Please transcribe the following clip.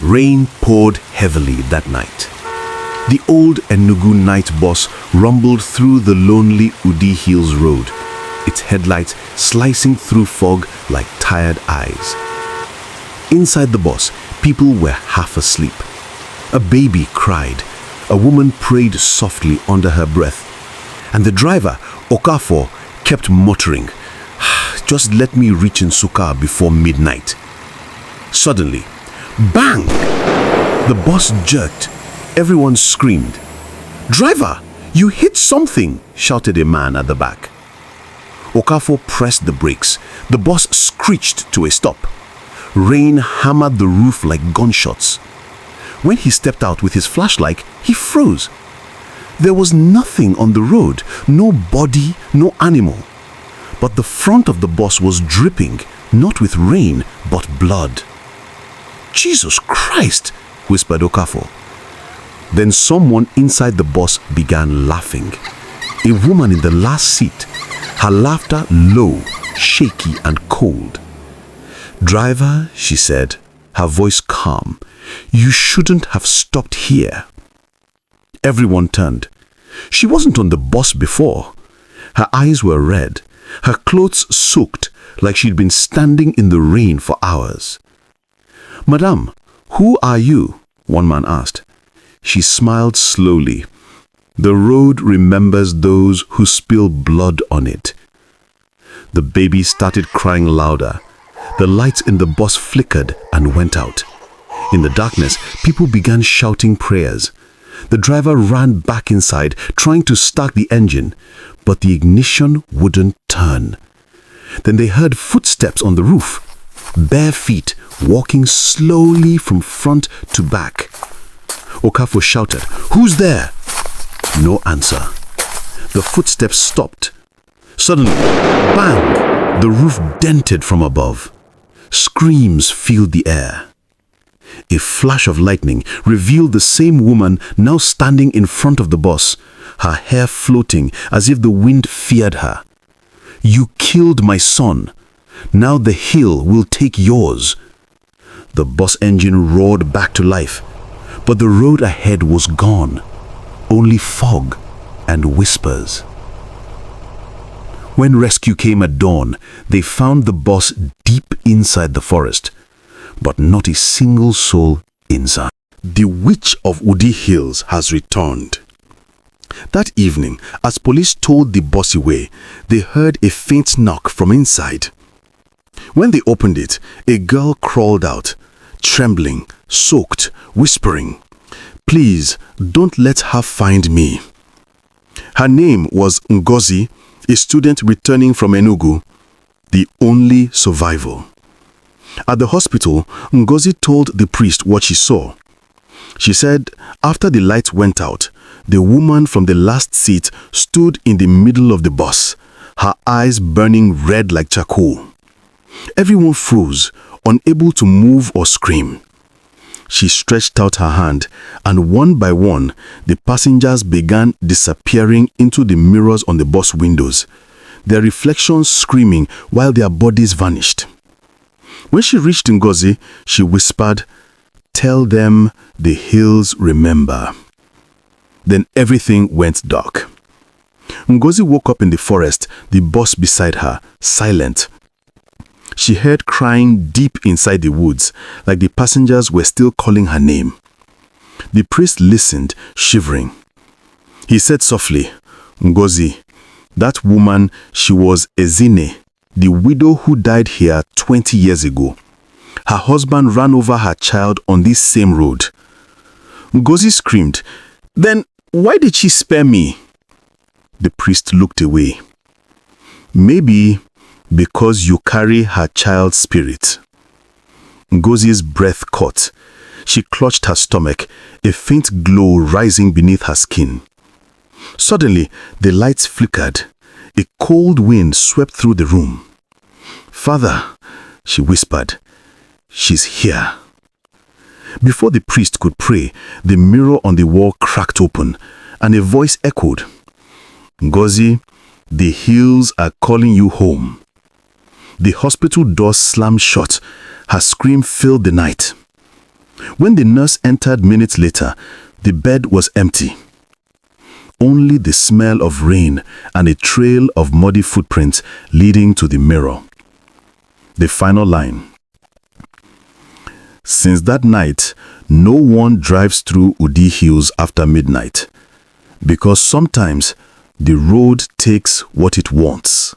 Rain poured heavily that night. The old Enugu night bus rumbled through the lonely Udi Hills road, its headlights slicing through fog like tired eyes. Inside the bus, people were half asleep. A baby cried. A woman prayed softly under her breath. And the driver, Okafor, kept muttering, "Just let me reach Nsukka before midnight." Suddenly, bang! The bus jerked. Everyone screamed. "Driver, you hit something!" shouted a man at the back. Okafor pressed the brakes. The bus screeched to a stop. Rain hammered the roof like gunshots. When he stepped out with his flashlight, he froze. There was nothing on the road, no body, no animal. But the front of the bus was dripping, not with rain, but blood. "Jesus Christ!" whispered Okafor. Then someone inside the bus began laughing. A woman in the last seat, her laughter low, shaky and cold. "Driver," she said, her voice calm, "you shouldn't have stopped here." Everyone turned. She wasn't on the bus before. Her eyes were red, her clothes soaked like she'd been standing in the rain for hours. "Madame, who are you?" one man asked. She smiled slowly. "The road remembers those who spill blood on it." The baby started crying louder. The lights in the bus flickered and went out. In the darkness, people began shouting prayers. The driver ran back inside, trying to start the engine, but the ignition wouldn't turn. Then they heard footsteps on the roof, bare feet walking slowly from front to back. Okafor shouted, "Who's there?" No answer. The footsteps stopped. Suddenly, bang! The roof dented from above. Screams filled the air. A flash of lightning revealed the same woman now standing in front of the bus, her hair floating as if the wind feared her. "You killed my son. Now the hill will take yours." The bus engine roared back to life, but the road ahead was gone. Only fog and whispers. When rescue came at dawn, they found the bus deep inside the forest, but not a single soul inside. The witch of Udi Hills has returned. That evening, as police towed the bus away, they heard a faint knock from inside. When they opened it, a girl crawled out, trembling, soaked, whispering, "Please, don't let her find me." Her name was Ngozi, a student returning from Enugu, the only survivor. At the hospital, Ngozi told the priest what she saw. She said after the lights went out, the woman from the last seat stood in the middle of the bus, her eyes burning red like charcoal. Everyone froze, unable to move or scream. She stretched out her hand, and one by one, the passengers began disappearing into the mirrors on the bus windows, their reflections screaming while their bodies vanished. When she reached Ngozi, she whispered, "Tell them the hills remember." Then everything went dark. Ngozi woke up in the forest, the bus beside her, silent. She heard crying deep inside the woods, like the passengers were still calling her name. The priest listened, shivering. He said softly, "Ngozi, that woman, she was Ezine, the widow who died here 20 years ago. Her husband ran over her child on this same road." Ngozi screamed, "Then why did she spare me?" The priest looked away. "Maybe because you carry her child's spirit." Ngozi's breath caught. She clutched her stomach, a faint glow rising beneath her skin. Suddenly, the lights flickered. A cold wind swept through the room. "Father," she whispered, "she's here." Before the priest could pray, the mirror on the wall cracked open, and a voice echoed, "Ngozi, the hills are calling you home." The hospital door slammed shut. Her scream filled the night. When the nurse entered minutes later, the bed was empty. Only the smell of rain and a trail of muddy footprints leading to the mirror. The final line. Since that night, no one drives through Udi Hills after midnight, because sometimes the road takes what it wants.